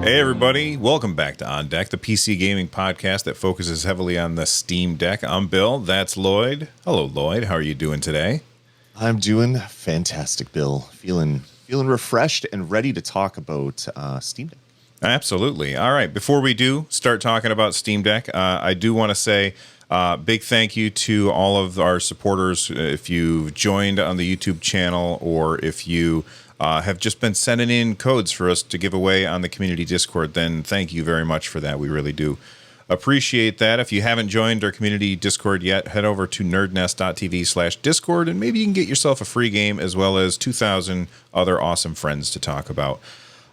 Hey everybody, welcome back to On Deck, the PC gaming podcast that focuses heavily on the Steam Deck. I'm Bill, that's Lloyd. Hello Lloyd, how are you doing today? I'm doing fantastic, Bill. Feeling refreshed and ready to talk about Steam Deck. Absolutely. All right, before we do start talking about Steam Deck, I do want to say big thank you to all of our supporters. If you've joined on the YouTube channel or if you have just been sending in codes for us to give away on the community Discord, then thank you very much for that. We really do appreciate that. If you haven't joined our community Discord yet, head over to nerdnest.tv/Discord and maybe you can get yourself a free game as well as 2,000 other awesome friends to talk about.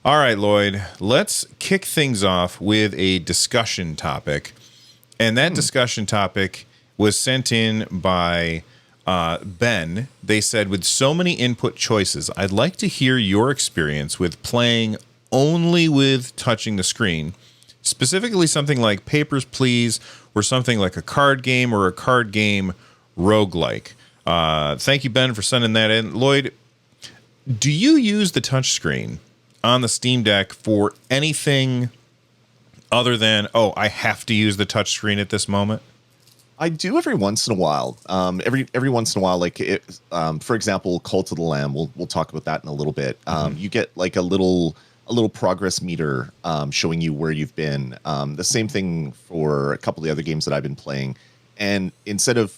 All right, Lloyd, let's kick things off with a discussion topic. And that discussion topic was sent in by Ben. They said, with so many input choices, I'd like to hear your experience with playing only with touching the screen, specifically something like Papers, Please, or something like a card game or a card game roguelike. Thank you, Ben, for sending that in. Lloyd, do you use the touchscreen on the Steam Deck for anything other than, oh, I have to use the touchscreen at this moment? I do every once in a while. Every once in a while, like for example, Cult of the Lamb. We'll talk about that in a little bit. You get like a little progress meter showing you where you've been. The same thing for a couple of the other games that I've been playing. And instead of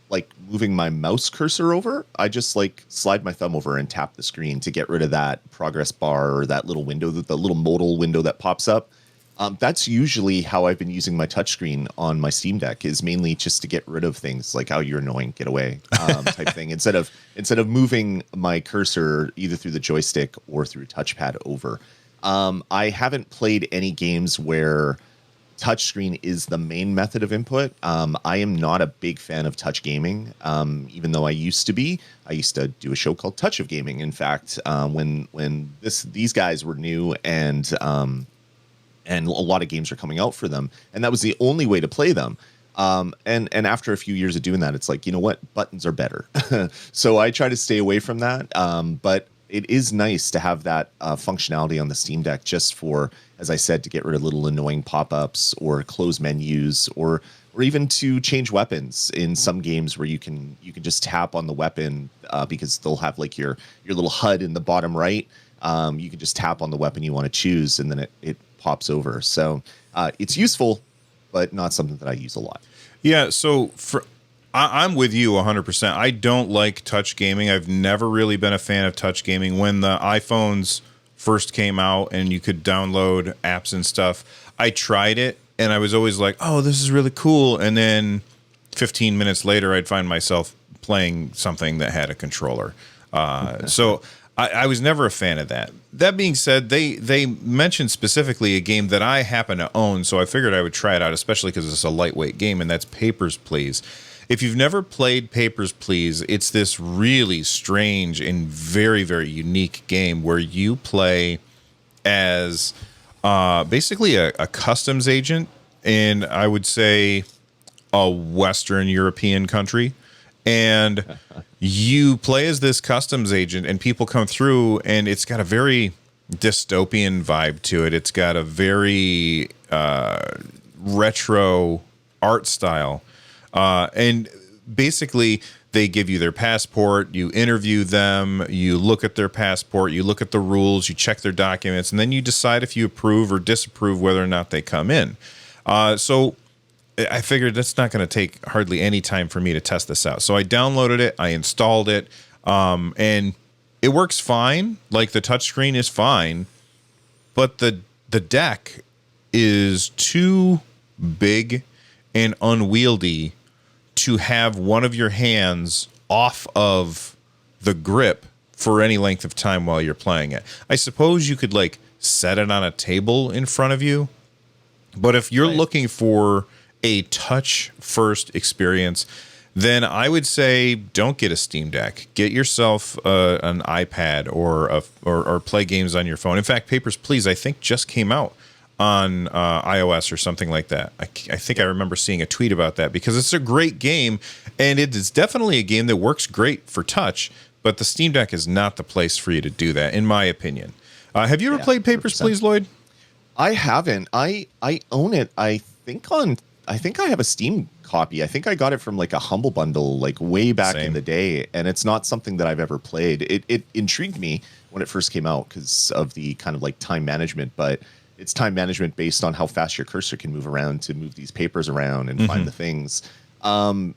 like moving my mouse cursor over, I just like slide my thumb over and tap the screen to get rid of that progress bar or that little window, the little modal window that pops up. That's usually how I've been using my touchscreen on my Steam Deck, is mainly just to get rid of things like, oh, you're annoying, get away, type thing. Instead of moving my cursor either through the joystick or through touchpad over. I haven't played any games where touchscreen is the main method of input. I am not a big fan of touch gaming, even though I used to be. I used to do a show called Touch of Gaming. In fact, when these guys were new and a lot of games are coming out for them, and that was the only way to play them. And after a few years of doing that, it's like, you know what, buttons are better. So I try to stay away from that. But it is nice to have that functionality on the Steam Deck, just for, as I said, to get rid of little annoying pop-ups or close menus, or even to change weapons in some games where you can just tap on the weapon because they'll have like your little HUD in the bottom right. You can just tap on the weapon you want to choose, and then it pops over. So it's useful, but not something that I use a lot. Yeah, so I'm with you 100%. I don't like touch gaming. I've never really been a fan of touch gaming. When the iPhones first came out and you could download apps and stuff, I tried it, and I was always like, oh, this is really cool. And then 15 minutes later, I'd find myself playing something that had a controller. So I was never a fan of that. That being said, they mentioned specifically a game that I happen to own, so I figured I would try it out, especially because it's a lightweight game, and that's Papers, Please. If you've never played Papers, Please, it's this really strange and very, very unique game where you play as basically a customs agent in, I would say, a Western European country. And you play as this customs agent, and people come through, and it's got a very dystopian vibe to it. It's got a very retro art style. And basically, they give you their passport, you interview them, you look at their passport, you look at the rules, you check their documents, and then you decide if you approve or disapprove whether or not they come in. So I figured that's not going to take hardly any time for me to test this out. So I downloaded it, I installed it, and it works fine. Like, the touchscreen is fine, but the deck is too big and unwieldy to have one of your hands off of the grip for any length of time while you're playing it. I suppose you could like set it on a table in front of you, but if you're looking for a touch first experience, then I would say don't get a Steam Deck. Get yourself an iPad or play games on your phone. In fact, Papers, Please, I think just came out on iOS or something like that. I think I remember seeing a tweet about that, because it's a great game, and it is definitely a game that works great for touch, but the Steam Deck is not the place for you to do that, in my opinion. Have you ever played Papers, 100%. Please, Lloyd? I haven't. I own it. I think I have a Steam copy. I think I got it from like a Humble Bundle like way back in Same. the day, and it's not something that I've ever played. It intrigued me when it first came out because of the kind of like time management, but it's time management based on how fast your cursor can move around to move these papers around and find the things.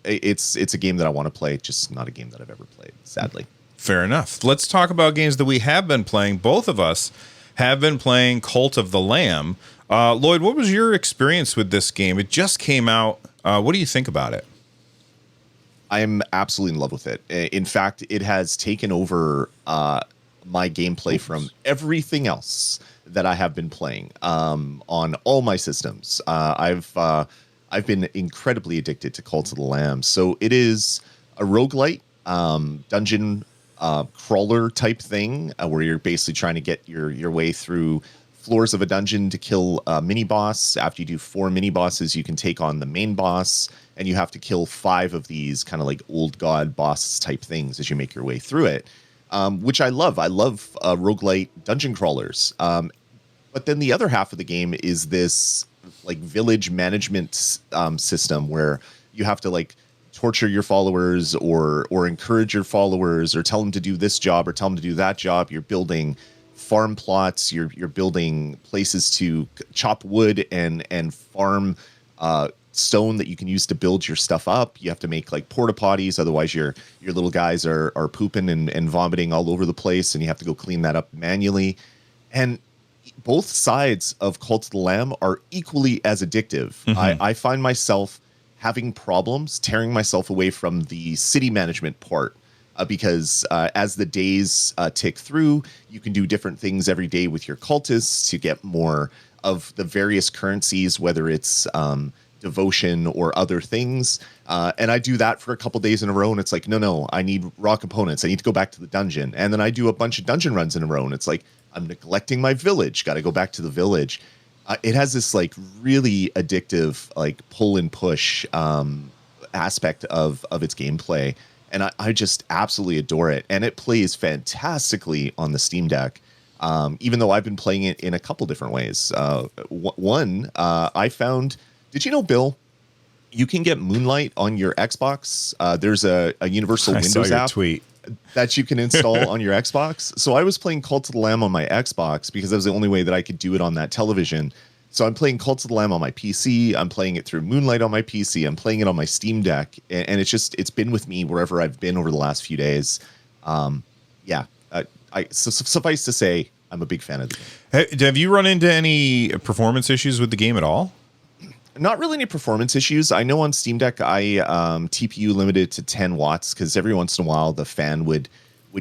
It's a game that I want to play, just not a game that I've ever played, sadly. Fair enough. Let's talk about games that we have been playing. Both of us have been playing Cult of the Lamb. Lloyd, what was your experience with this game? It just came out. What do you think about it? I'm absolutely in love with it. In fact, it has taken over my gameplay from everything else that I have been playing on all my systems. I've been incredibly addicted to Cult of the Lamb. So it is a roguelite dungeon crawler type thing where you're basically trying to get your way through floors of a dungeon to kill a mini boss. After you do 4 mini bosses, you can take on the main boss, and you have to kill 5 of these kind of like old god boss type things as you make your way through it, which I love. I love roguelite dungeon crawlers. But then the other half of the game is this like village management system where you have to like torture your followers or encourage your followers or tell them to do this job or tell them to do that job. You're building farm plots, you're building places to chop wood and farm stone that you can use to build your stuff up. You have to make like porta potties, otherwise your little guys are pooping and vomiting all over the place, and you have to go clean that up manually. And both sides of Cult of the Lamb are equally as addictive. I find myself having problems tearing myself away from the city management part because as the days tick through, you can do different things every day with your cultists to get more of the various currencies, whether it's devotion or other things. And I do that for a couple days in a row, and it's like, no, I need raw components. I need to go back to the dungeon. And then I do a bunch of dungeon runs in a row, and it's like, I'm neglecting my village. Got to go back to the village. It has this like really addictive like pull and push aspect of its gameplay, and I just absolutely adore it. And it plays fantastically on the Steam Deck, even though I've been playing it in a couple different ways. One, I found. Did you know, Bill? You can get Moonlight on your Xbox. There's a Universal I Windows saw your app tweet that you can install on your Xbox. So I was playing Cult of the Lamb on my Xbox because that was the only way that I could do it on that television. So I'm playing Cult of the Lamb on my PC. I'm playing it through Moonlight on my PC. I'm playing it on my Steam Deck, and it's been with me wherever I've been over the last few days. Suffice to say, I'm a big fan of the game. Have you run into any performance issues with the game at all? Not really any performance issues. I know on Steam Deck, I TPU limited to 10 watts because every once in a while the fan would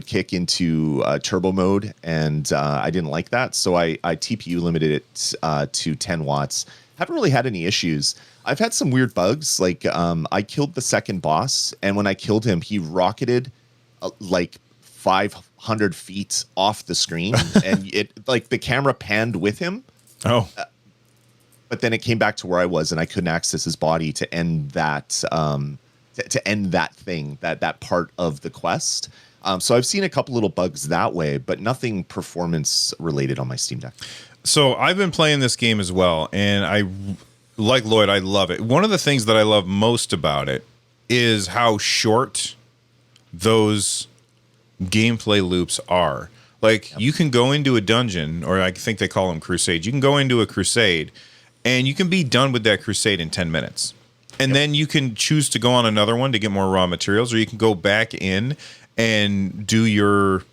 kick into turbo mode, and I didn't like that. So I TPU limited it to 10 watts. Haven't really had any issues. I've had some weird bugs. Like I killed the second boss, and when I killed him, he rocketed like 500 feet off the screen, and it like the camera panned with him. Oh. But then it came back to where I was, and I couldn't access his body to end that to end that thing, that part of the quest. So I've seen a couple little bugs that way, but nothing performance related on my Steam Deck. So I've been playing this game as well, and I, like Lloyd, I love it. One of the things that I love most about it is how short those gameplay loops are. Like, you can go into a dungeon, or I think they call them crusades. You can go into a crusade, and you can be done with that crusade in 10 minutes. And then you can choose to go on another one to get more raw materials, or you can go back in and do your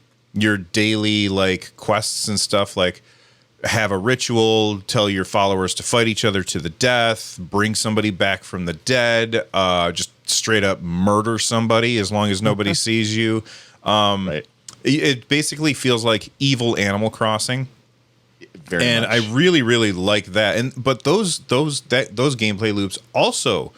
daily like quests and stuff, like have a ritual, tell your followers to fight each other to the death, bring somebody back from the dead, just straight up murder somebody as long as nobody sees you. Right. It basically feels like evil Animal Crossing. Very much. I really, really like that. But those gameplay loops also,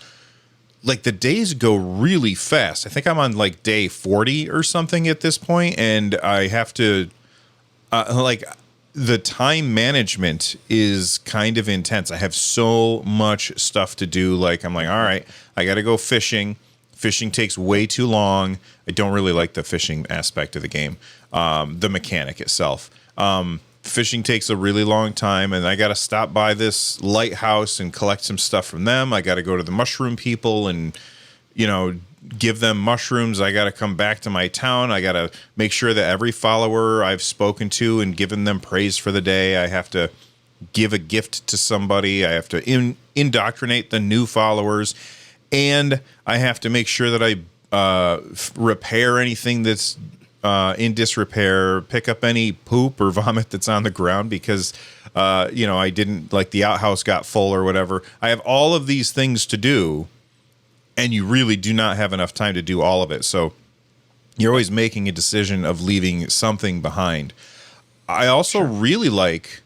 like, the days go really fast. I think I'm on like day 40 or something at this point, and I have to like, the time management is kind of intense. I have so much stuff to do. Like, I'm like, all right, I got to go fishing. Fishing takes way too long. I don't really like the fishing aspect of the game, the mechanic itself. fishing takes a really long time, and I got to stop by this lighthouse and collect some stuff from them. I got to go to the mushroom people and, give them mushrooms. I got to come back to my town. I got to make sure that every follower I've spoken to and given them praise for the day, I have to give a gift to somebody. I have to indoctrinate the new followers, and I have to make sure that I repair anything that's in disrepair, pick up any poop or vomit that's on the ground because, I didn't, like, the outhouse got full or whatever. I have all of these things to do, and you really do not have enough time to do all of it. So you're always making a decision of leaving something behind. I also really like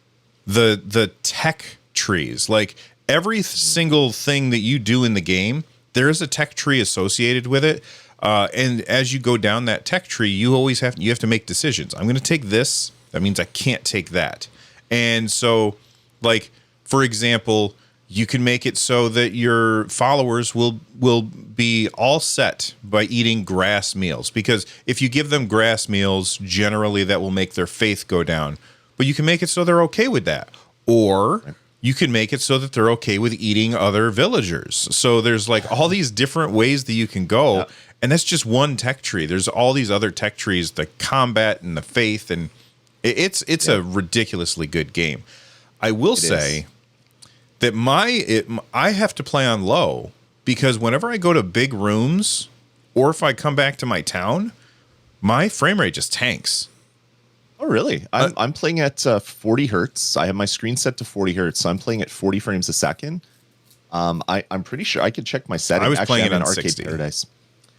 the tech trees. Like, every single thing that you do in the game, there is a tech tree associated with it. And as you go down that tech tree, you have to make decisions. I'm going to take this. That means I can't take that. And so, like, for example, you can make it so that your followers will be all set by eating grass meals, because if you give them grass meals, generally that will make their faith go down. But you can make it so they're okay with that. Or you can make it so that they're okay with eating other villagers. So there's, like, all these different ways that you can go. Yeah. And that's just one tech tree. There's all these other tech trees, the combat and the faith, and it's a ridiculously good game. I will say that I have to play on low, because whenever I go to big rooms or if I come back to my town, my frame rate just tanks. Oh, really? I'm playing at 40 hertz. I have my screen set to 40 hertz, so I'm playing at 40 frames a second. I'm pretty sure I could check my settings. I was playing it on Arcade 60. Paradise.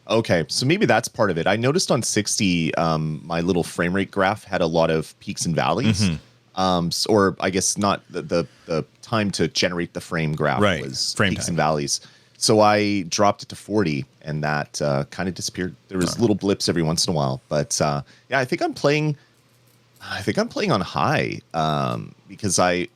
Okay, so maybe that's part of it. I noticed on 60, my little frame rate graph had a lot of peaks and valleys. Mm-hmm. Or I guess not the time to generate the frame graph was frame peaks time and valleys. So I dropped it to 40, and that kind of disappeared. There was little blips every once in a while, but I think I'm playing on high because I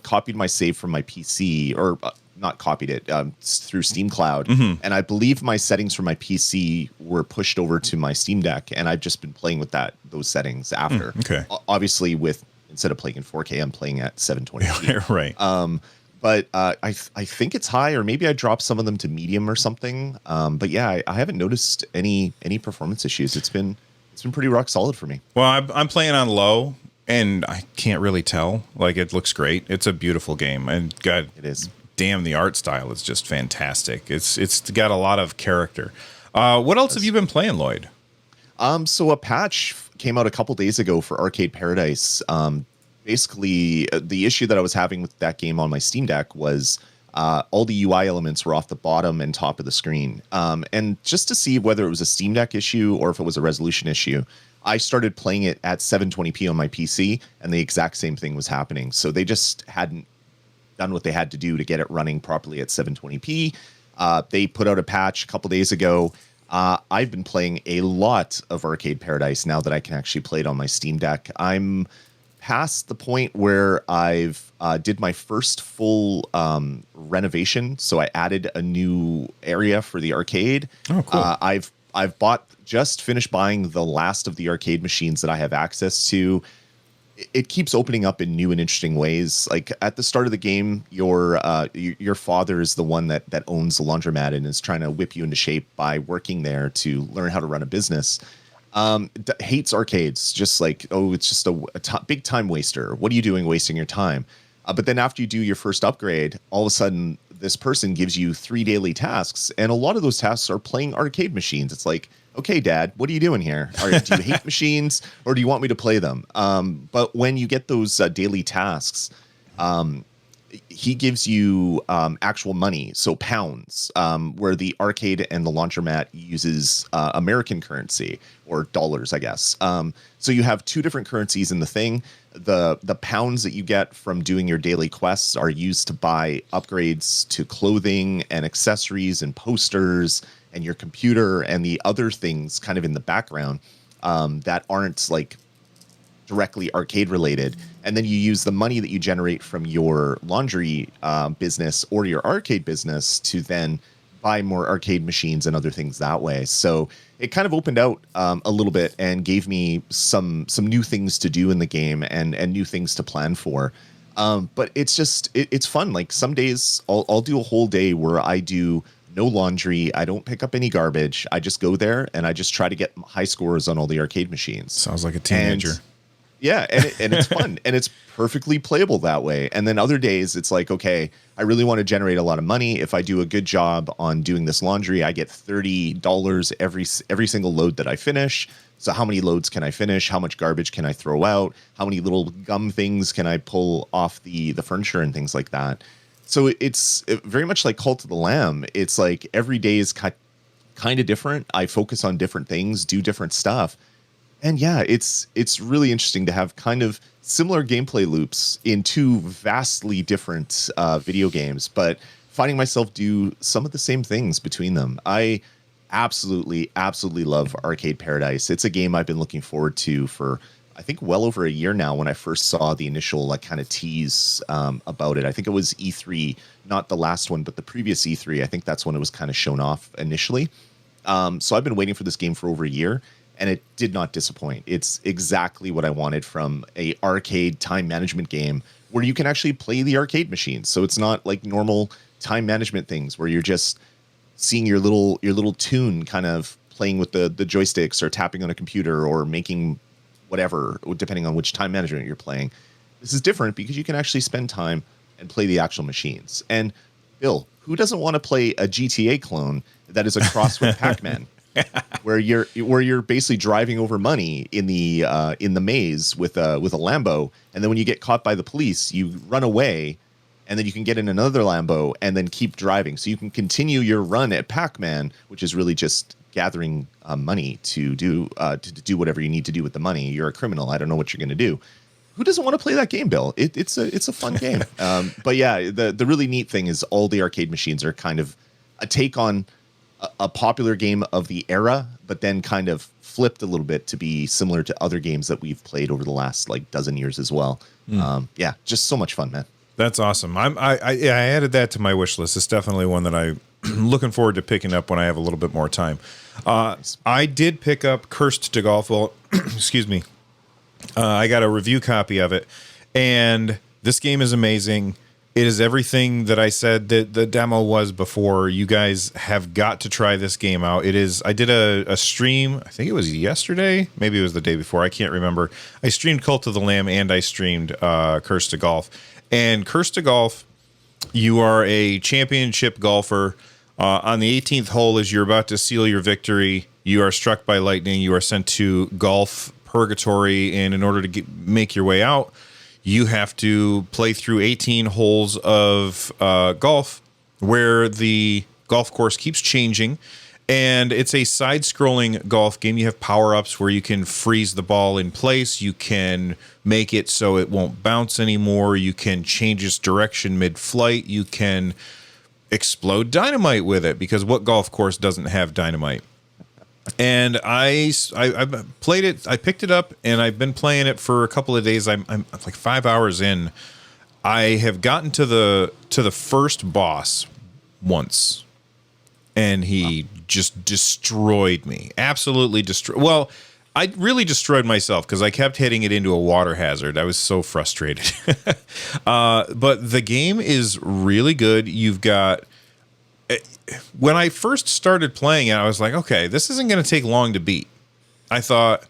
copied my save from my PC, or not copied it through Steam Cloud, and I believe my settings for my PC were pushed over to my Steam Deck, and I've just been playing with those settings after. Okay, obviously instead of playing in 4K, I'm playing at 720p. Right. But I think it's high, or maybe I dropped some of them to medium or something. But yeah, I haven't noticed any performance issues. It's been pretty rock solid for me. Well, I'm playing on low, and I can't really tell. Like, it looks great. It's a beautiful game, and God, it is. Damn, the art style is just fantastic. It's got a lot of character. What else have you been playing, Lloyd? So a patch came out a couple days ago for Arcade Paradise. Basically, the issue that I was having with that game on my Steam Deck was all the UI elements were off the bottom and top of the screen. And just to see whether it was a Steam Deck issue or if it was a resolution issue, I started playing it at 720p on my PC, and the exact same thing was happening. So they just hadn't done what they had to do to get it running properly at 720p. They put out a patch a couple days ago. I've been playing a lot of Arcade Paradise now that I can actually play it on my Steam Deck. I'm past the point where I've did my first full renovation. So I added a new area for the arcade. Oh, cool. I've just finished buying the last of the arcade machines that I have access to. It keeps opening up in new and interesting ways. Like, at the start of the game, your father is the one that owns the laundromat and is trying to whip you into shape by working there to learn how to run a business. Hates arcades, just like, it's just a big time waster. What are you doing wasting your time? But then after you do your first upgrade, all of a sudden this person gives you 3 daily tasks, and a lot of those tasks are playing arcade machines. It's like, okay, Dad, what are you doing here? Do you hate machines, or do you want me to play them? But when you get those daily tasks, he gives you actual money, so pounds, where the arcade and the laundromat uses American currency, or dollars, I guess. So you have 2 different currencies in the thing. The pounds that you get from doing your daily quests are used to buy upgrades to clothing and accessories and posters and your computer and the other things kind of in the background that aren't like directly arcade related. And then you use the money that you generate from your laundry business or your arcade business to then buy more arcade machines and other things that way. So it kind of opened out a little bit and gave me some new things to do in the game and new things to plan for. But it's just it's fun. Like some days I'll do a whole day where I do no laundry. I don't pick up any garbage. I just go there and I just try to get high scores on all the arcade machines. Sounds like a teenager. Yeah, and it's fun and it's perfectly playable that way. And then other days it's like, okay, I really want to generate a lot of money. If I do a good job on doing this laundry, I get $30 every single load that I finish. So how many loads can I finish? How much garbage can I throw out? How many little gum things can I pull off the furniture and things like that? So it's very much like Cult of the Lamb. It's like every day is kind of different. I focus on different things, do different stuff. And yeah, it's really interesting to have kind of similar gameplay loops in two vastly different video games, but finding myself do some of the same things between them. I absolutely love Arcade Paradise. It's a game I've been looking forward to for, I think, well over a year now when I first saw the initial like kind of tease about it. I think it was E3, not the last one, but the previous E3. I think that's when it was kind of shown off initially. So I've been waiting for this game for over a year. And it did not disappoint. It's exactly what I wanted from a arcade time management game where you can actually play the arcade machines. So it's not like normal time management things where you're just seeing your little tune kind of playing with the joysticks or tapping on a computer or making whatever, depending on which time management you're playing. This is different because you can actually spend time and play the actual machines. And Bill, who doesn't want to play a GTA clone that is a cross with Pac-Man? where you're basically driving over money in the maze with a Lambo, and then when you get caught by the police, you run away, and then you can get in another Lambo and then keep driving. So you can continue your run at Pac-Man, which is really just gathering money to do whatever you need to do with the money. You're a criminal. I don't know what you're going to do. Who doesn't want to play that game, Bill? It's a fun game. But yeah, the really neat thing is all the arcade machines are kind of a take on a popular game of the era, but then kind of flipped a little bit to be similar to other games that we've played over the last like dozen years as well. Yeah, just so much fun, man. That's awesome. I added that to my wish list. It's definitely one that I'm looking forward to picking up when I have a little bit more time. I did pick up Cursed to Golf. Well, excuse me. I got a review copy of it, and this game is amazing. It is everything that I said that the demo was before. You guys have got to try this game out. It is. I did a stream. I think it was yesterday. Maybe it was the day before. I can't remember. I streamed Cult of the Lamb and I streamed Cursed to Golf. And Cursed to Golf, you are a championship golfer. On the 18th hole, as you're about to seal your victory, you are struck by lightning. You are sent to golf purgatory, and in order to make your way out, you have to play through 18 holes of golf where the golf course keeps changing. And it's a side-scrolling golf game. You have power-ups where you can freeze the ball in place. You can make it so it won't bounce anymore. You can change its direction mid-flight. You can explode dynamite with it, because what golf course doesn't have dynamite? And I played it. I picked it up, and I've been playing it for a couple of days. I'm like 5 hours in. I have gotten to the first boss once, and he just destroyed me. Absolutely destroyed. Well, I really destroyed myself because I kept hitting it into a water hazard. I was so frustrated. But the game is really good. You've got... When I first started playing it, I was like, okay, this isn't going to take long to beat. I thought,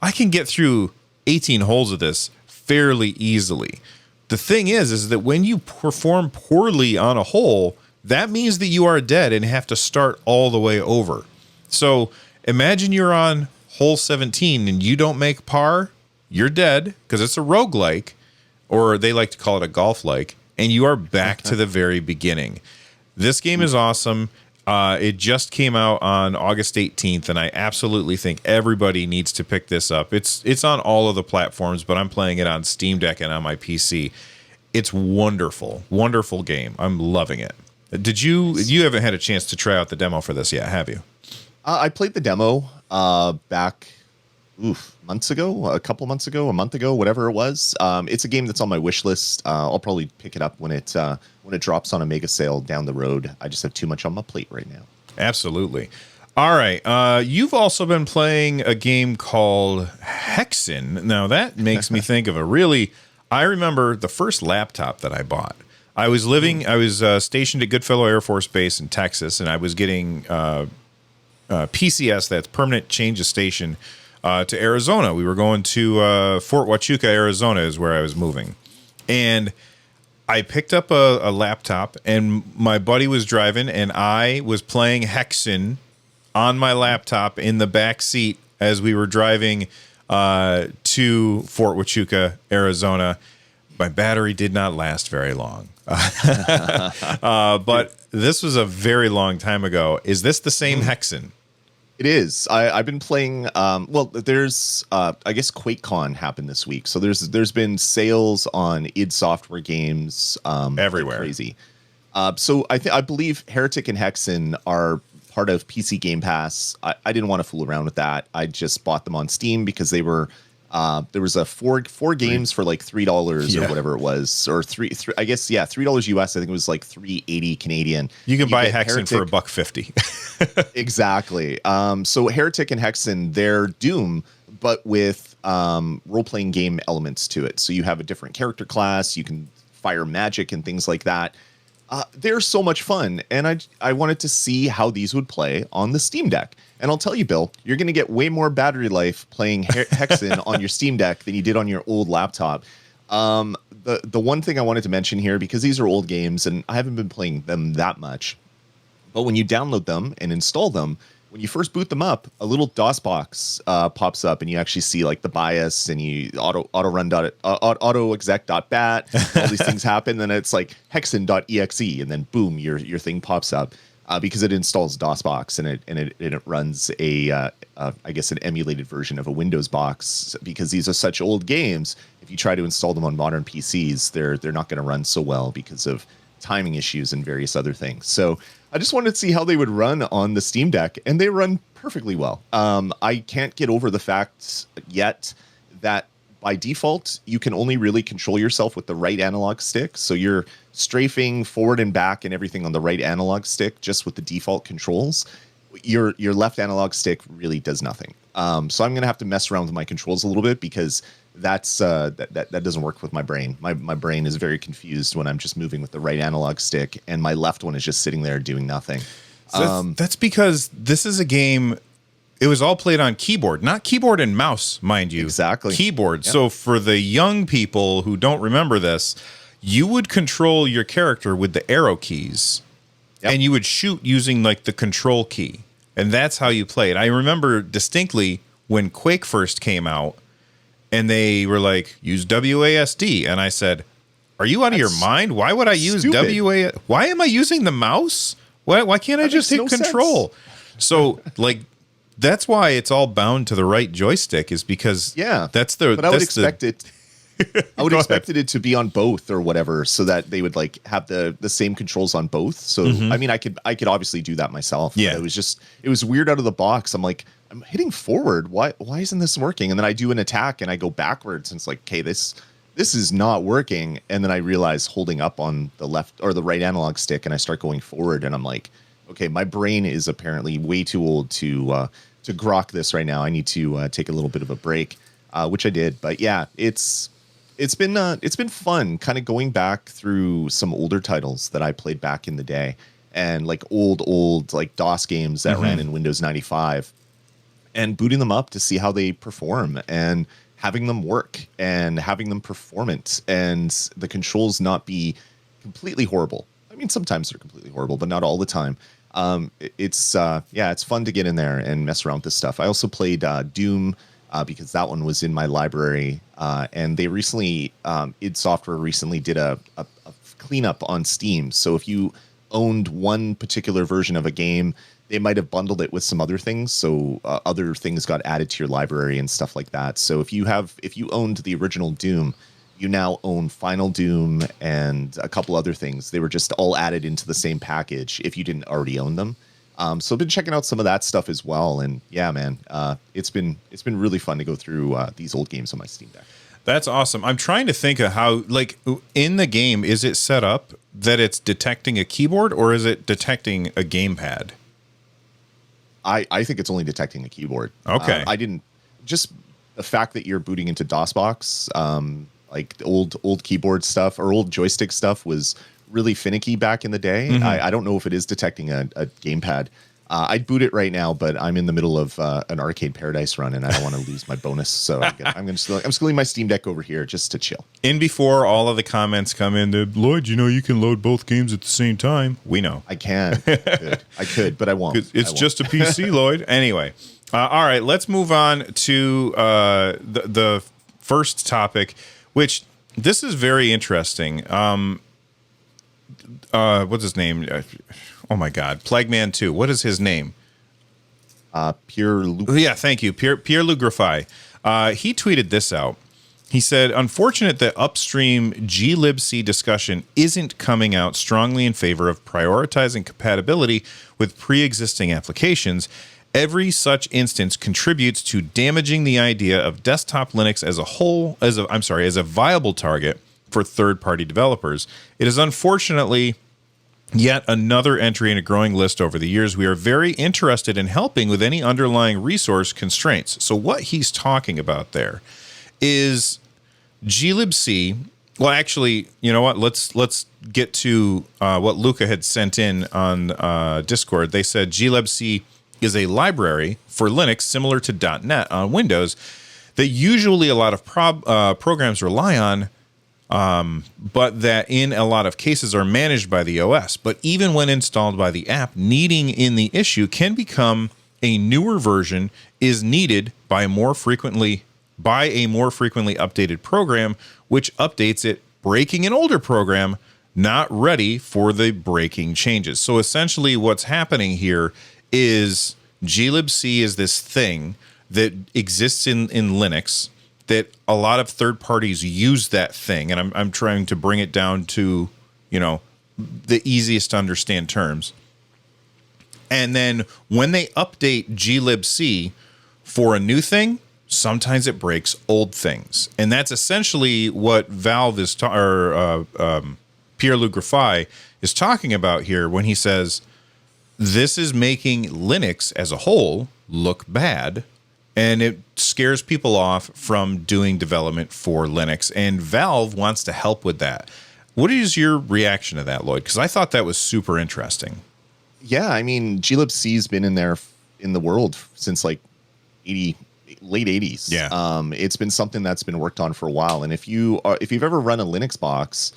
I can get through 18 holes of this fairly easily. The thing is that when you perform poorly on a hole, that means that you are dead and have to start all the way over. So imagine you're on hole 17 and you don't make par, you're dead, because it's a roguelike, or they like to call it a golf-like, and you are back to the very beginning. This game is awesome. It just came out on August 18th, and I absolutely think everybody needs to pick this up. It's on all of the platforms, but I'm playing it on Steam Deck and on my PC. It's wonderful, wonderful game. I'm loving it. You haven't had a chance to try out the demo for this yet, have you? I played the demo back months ago, a couple months ago, a month ago, whatever it was. It's a game that's on my wish list. I'll probably pick it up when it drops on a mega sale down the road. I just have too much on my plate right now. Absolutely. All right. You've also been playing a game called Hexen. Now, that makes me think of I remember the first laptop that I bought. I was stationed at Goodfellow Air Force Base in Texas, and I was getting PCS, that's permanent change of station, to Arizona. We were going to Fort Huachuca, Arizona is where I was moving. And I picked up a laptop, and my buddy was driving, and I was playing Hexen on my laptop in the back seat as we were driving to Fort Huachuca, Arizona. My battery did not last very long. But this was a very long time ago. Is this the same Hexen? It is. I've been playing. There's I guess QuakeCon happened this week, so there's been sales on id Software games everywhere. Crazy. So I believe Heretic and Hexen are part of PC Game Pass. I didn't want to fool around with that. I just bought them on Steam because they were. There was a four games for like $3 or whatever it was, or three I guess $3 US. I think it was like $3.80 Canadian. You can buy Hexen for $1.50. Exactly. So Heretic and Hexen, they're Doom, but with role-playing game elements to it. So you have a different character class. You can fire magic and things like that. They're so much fun, and I wanted to see how these would play on the Steam Deck. And I'll tell you, Bill, you're going to get way more battery life playing Hexen on your Steam Deck than you did on your old laptop. The one thing I wanted to mention here, because these are old games, and I haven't been playing them that much, but when you download them and install them, when you first boot them up, a little DOS box pops up, and you actually see like the BIOS, and you autoexec.bat, all these things happen. Then it's like hexen.exe, and then boom, your thing pops up because it installs DOSBox, and it runs I guess an emulated version of a Windows box. Because these are such old games, if you try to install them on modern PCs, they're not going to run so well because of timing issues and various other things. So I just wanted to see how they would run on the Steam Deck, and they run perfectly well. I can't get over the fact yet that by default, you can only really control yourself with the right analog stick. So you're strafing forward and back and everything on the right analog stick, just with the default controls. Your left analog stick really does nothing. So I'm going to have to mess around with my controls a little bit, because that doesn't work with my brain. My brain is very confused when I'm just moving with the right analog stick, and my left one is just sitting there doing nothing. So that's because this is a game. It was all played on keyboard, not keyboard and mouse, mind you. Exactly. Keyboard. Yep. So for the young people who don't remember this, you would control your character with the arrow keys, and you would shoot using like the control key. And that's how you played. I remember distinctly when Quake first came out, and they were like, use WASD. And I said, are you out of your mind? Why would I use WASD? Why am I using the mouse? Why can't I just hit control? So, like, that's why it's all bound to the right joystick, is because that's the. But I would expect it. I would expect it to be on both or whatever, so that they would like have the same controls on both. So I mean, I could obviously do that myself. Yeah, it was weird out of the box. I'm like, I'm hitting forward. Why isn't this working? And then I do an attack and I go backwards, and it's like, okay, this is not working. And then I realize holding up on the left or the right analog stick, and I start going forward, and I'm like, okay, my brain is apparently way too old to grok this right now. I need to take a little bit of a break, which I did. But yeah, it's been fun kind of going back through some older titles that I played back in the day, and like old like DOS games that ran in Windows 95, and booting them up to see how they perform, and having them work and having them performant, and the controls not be completely horrible. I mean, sometimes they're completely horrible, but not all the time. It's fun to get in there and mess around with this stuff. I also played Doom, because that one was in my library, and they recently, id Software recently did a cleanup on Steam. So if you owned one particular version of a game, they might have bundled it with some other things. So other things got added to your library and stuff like that. So if you owned the original Doom, you now own Final Doom and a couple other things. They were just all added into the same package if you didn't already own them. So I've been checking out some of that stuff as well. And yeah, man, it's been really fun to go through these old games on my Steam Deck. That's awesome. I'm trying to think of how, like, in the game, is it set up that it's detecting a keyboard or is it detecting a gamepad? I think it's only detecting a keyboard. Okay. I didn't just the fact that you're booting into DOSBox, like old keyboard stuff or old joystick stuff was really finicky back in the day. Mm-hmm. I don't know if it is detecting a gamepad. I'd boot it right now, but I'm in the middle of an Arcade Paradise run, and I don't want to lose my bonus. So I'm just going to leave my Steam Deck over here just to chill. In before all of the comments come in, Lloyd, you can load both games at the same time. We know. I can. I could, but I won't. It's just a PC, Lloyd. Anyway, all right, let's move on to the first topic, which this is very interesting. What's his name? Oh my God, Plague Man 2. What is his name? Pierre. Yeah, thank you, Pierre Lugrafy. He tweeted this out. He said, "Unfortunate that upstream glibc discussion isn't coming out strongly in favor of prioritizing compatibility with pre-existing applications. Every such instance contributes to damaging the idea of desktop Linux as a whole, as a viable target for third-party developers. It is unfortunately yet another entry in a growing list over the years. We are very interested in helping with any underlying resource constraints." So what he's talking about there is glibc. Well, actually, you know what? Let's get to what Luca had sent in on Discord. They said glibc is a library for Linux similar to .NET on Windows that usually a lot of programs rely on, but that in a lot of cases are managed by the OS. But even when installed by the app, needing in the issue can become a newer version is needed by a more frequently updated program, which updates it, breaking an older program not ready for the breaking changes. So essentially what's happening here is glibc is this thing that exists in Linux that a lot of third parties use that thing. And I'm trying to bring it down to, the easiest to understand terms. And then when they update glibc for a new thing, sometimes it breaks old things. And that's essentially what Valve is Pierre Lugrafy is talking about here when he says, this is making Linux as a whole look bad, and it scares people off from doing development for Linux, and Valve wants to help with that. What is your reaction to that, Lloyd? Because I thought that was super interesting. Yeah, I mean, glibc's been in the world since like late 80s. Yeah. It's been something that's been worked on for a while, and if you've ever run a Linux box,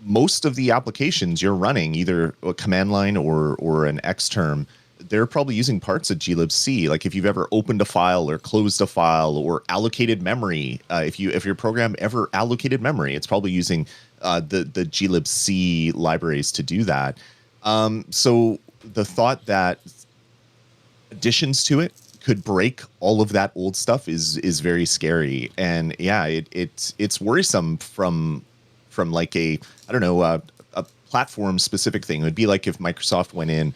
most of the applications you're running, either a command line or an Xterm, they're probably using parts of glibc. Like if you've ever opened a file or closed a file or allocated memory, if your program ever allocated memory, it's probably using the glibc libraries to do that. So the thought that additions to it could break all of that old stuff is very scary. And yeah, it's worrisome from like a platform specific thing. It would be like if Microsoft went in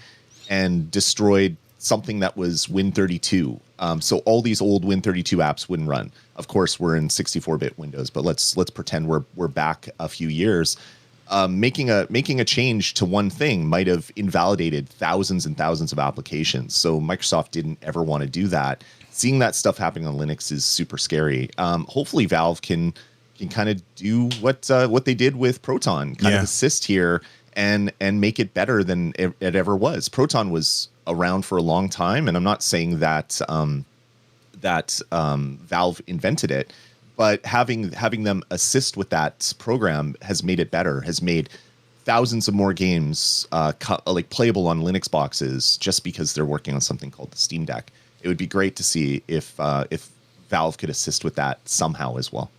and destroyed something that was Win32. So all these old Win32 apps wouldn't run. Of course, we're in 64-bit Windows, but let's pretend we're back a few years. Making a change to one thing might have invalidated thousands and thousands of applications. So Microsoft didn't ever want to do that. Seeing that stuff happening on Linux is super scary. Hopefully Valve can kind of do what they did with Proton, kind of assist here and make it better than it ever was. Proton was around for a long time, and I'm not saying that Valve invented it, but having them assist with that program has made it better, has made thousands of more games like playable on Linux boxes just because they're working on something called the Steam Deck. It would be great to see if Valve could assist with that somehow as well.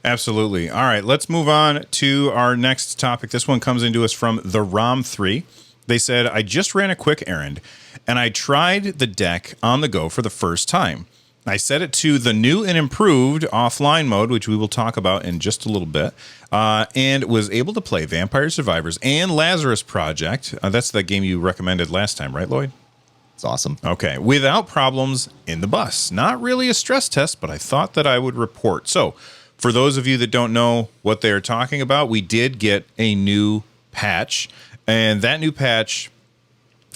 Absolutely. All right, let's move on to our next topic. This one comes into us from the ROM3. They said, I just ran a quick errand, and I tried the deck on the go for the first time. I set it to the new and improved offline mode, which we will talk about in just a little bit, and was able to play Vampire Survivors and Lazarus Project. That's the game you recommended last time, right, Lloyd? It's awesome. Okay, without problems in the bus. Not really a stress test, but I thought that I would report. So, for those of you that don't know what they're talking about, we did get a new patch, and that new patch,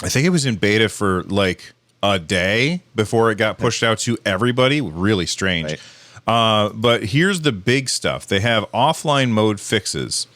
I think it was in beta for like a day before it got pushed out to everybody. Really strange. Right. But here's the big stuff. They have offline mode fixes.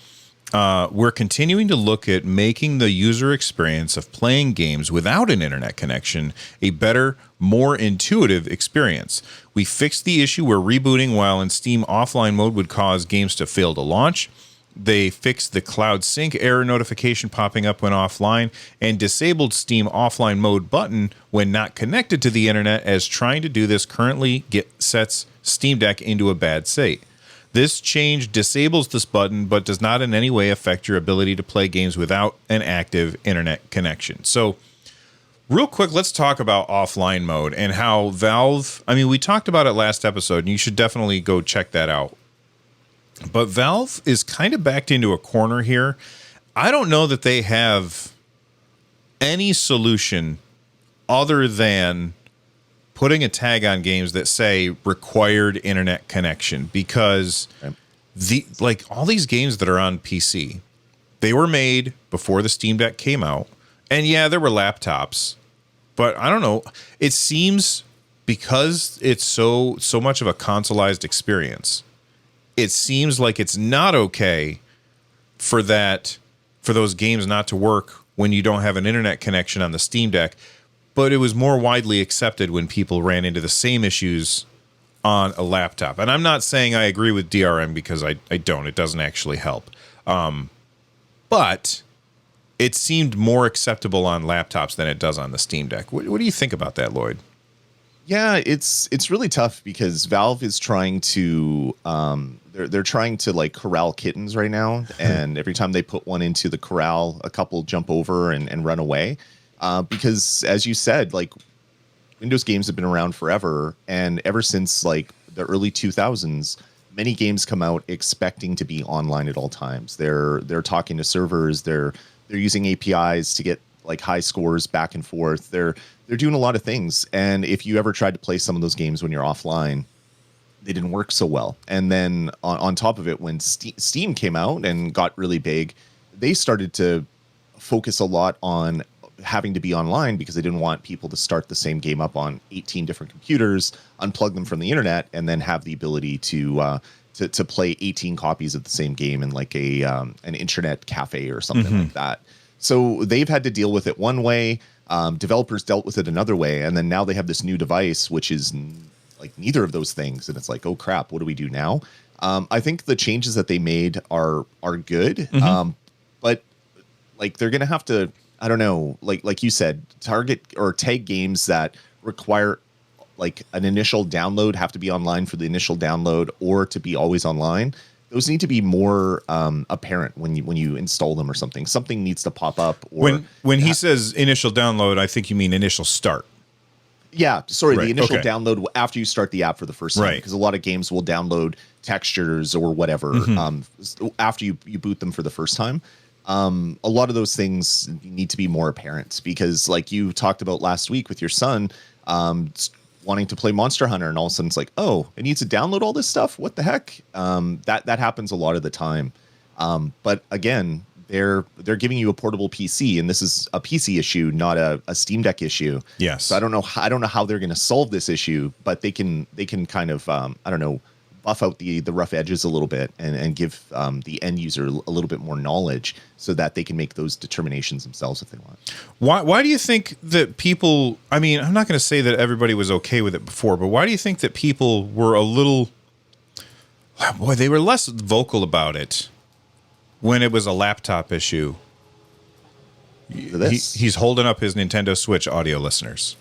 We're continuing to look at making the user experience of playing games without an internet connection a better, more intuitive experience. We fixed the issue where rebooting while in Steam offline mode would cause games to fail to launch. They fixed the cloud sync error notification popping up when offline and disabled Steam offline mode button when not connected to the internet, as trying to do this currently sets Steam Deck into a bad state. This change disables this button, but does not in any way affect your ability to play games without an active internet connection. So, real quick, let's talk about offline mode and how Valve, I mean, we talked about it last episode, and you should definitely go check that out. But Valve is kind of backed into a corner here. I don't know that they have any solution other than putting a tag on games that say required internet connection, because all these games that are on PC, they were made before the Steam Deck came out. And yeah, there were laptops, but I don't know. It seems because it's so much of a consoleized experience, it seems like it's not okay for those games not to work when you don't have an internet connection on the Steam Deck. But it was more widely accepted when people ran into the same issues on a laptop. And I'm not saying I agree with DRM, because I don't. It doesn't actually help. But it seemed more acceptable on laptops than it does on the Steam Deck. What do you think about that, Lloyd? Yeah, it's really tough because Valve is trying to they're trying to like corral kittens right now, and every time they put one into the corral, a couple jump over and run away. Because as you said, like Windows games have been around forever, and ever since like the early 2000s, many games come out expecting to be online at all times. They're talking to servers, they're using APIs to get like high scores back and forth. They're doing a lot of things, and if you ever tried to play some of those games when you're offline, they didn't work so well. And then on top of it, when Steam came out and got really big, they started to focus a lot on having to be online because they didn't want people to start the same game up on 18 different computers, unplug them from the internet, and then have the ability to play 18 copies of the same game in like an internet cafe or something like that. So they've had to deal with it one way. Developers dealt with it another way, and then now they have this new device which is like neither of those things, and it's like, oh crap, what do we do now? I think the changes that they made are good, but like they're gonna have to, I don't know, like you said, target or tag games that require like an initial download, have to be online for the initial download or to be always online. Those need to be more apparent when you install them or something. Something needs to pop up. Or when he says initial download, I think you mean initial start. Yeah, sorry, right. The initial download after you start the app for the first time, because a lot of games will download textures or whatever after you boot them for the first time. A lot of those things need to be more apparent, because like you talked about last week with your son wanting to play Monster Hunter, and all of a sudden it's like, oh, it needs to download all this stuff? What the heck? That happens a lot of the time. But again, they're giving you a portable PC, and this is a PC issue, not a Steam Deck issue. Yes. So I don't know how they're going to solve this issue, but they can kind of I don't know, buff out the rough edges a little bit and give the end user a little bit more knowledge so that they can make those determinations themselves if they want. Why do you think that people, I mean, I'm not going to say that everybody was okay with it before, but why do you think that people were a little, boy, they were less vocal about it when it was a laptop issue? He's holding up his Nintendo Switch, audio listeners.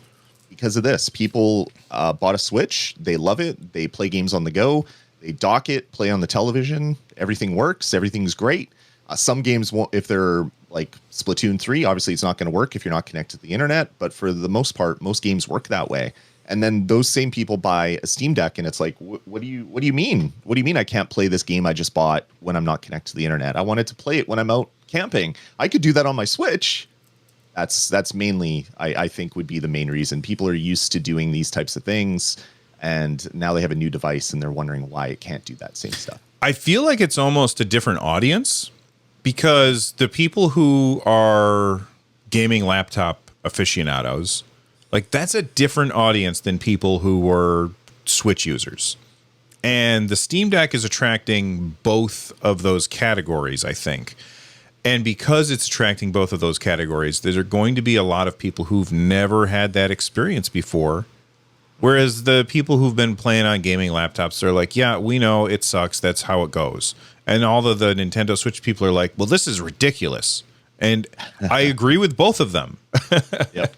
Because of this, people bought a Switch. They love it. They play games on the go. They dock it, play on the television. Everything works. Everything's great. Some games won't, if they're like Splatoon 3, obviously it's not going to work if you're not connected to the internet. But for the most part, most games work that way. And then those same people buy a Steam Deck, and it's like, what do you mean? What do you mean I can't play this game I just bought when I'm not connected to the internet? I wanted to play it when I'm out camping. I could do that on my Switch. That's mainly, I think, would be the main reason. People are used to doing these types of things, and now they have a new device and they're wondering why it can't do that same stuff. I feel like it's almost a different audience because the people who are gaming laptop aficionados, like that's a different audience than people who were Switch users. And the Steam Deck is attracting both of those categories, I think. And because it's attracting both of those categories, there are going to be a lot of people who've never had that experience before. Whereas the people who've been playing on gaming laptops, they're like, yeah, we know it sucks. That's how it goes. And all of the Nintendo Switch people are like, well, this is ridiculous. And I agree with both of them. Yep.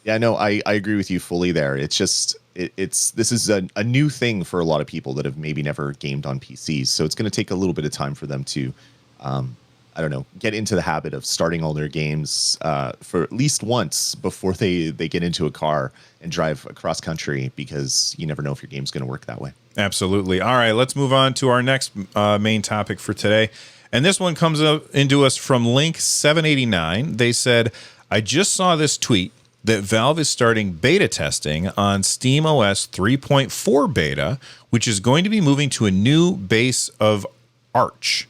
Yeah, no, I agree with you fully there. It's just, this is a new thing for a lot of people that have maybe never gamed on PCs. So it's going to take a little bit of time for them to, I don't know, get into the habit of starting all their games for at least once before they get into a car and drive across country, because you never know if your game's going to work that way. Absolutely. All right, let's move on to our next main topic for today. And this one comes into us from Link789. They said, I just saw this tweet that Valve is starting beta testing on SteamOS 3.4 beta, which is going to be moving to a new base of Arch.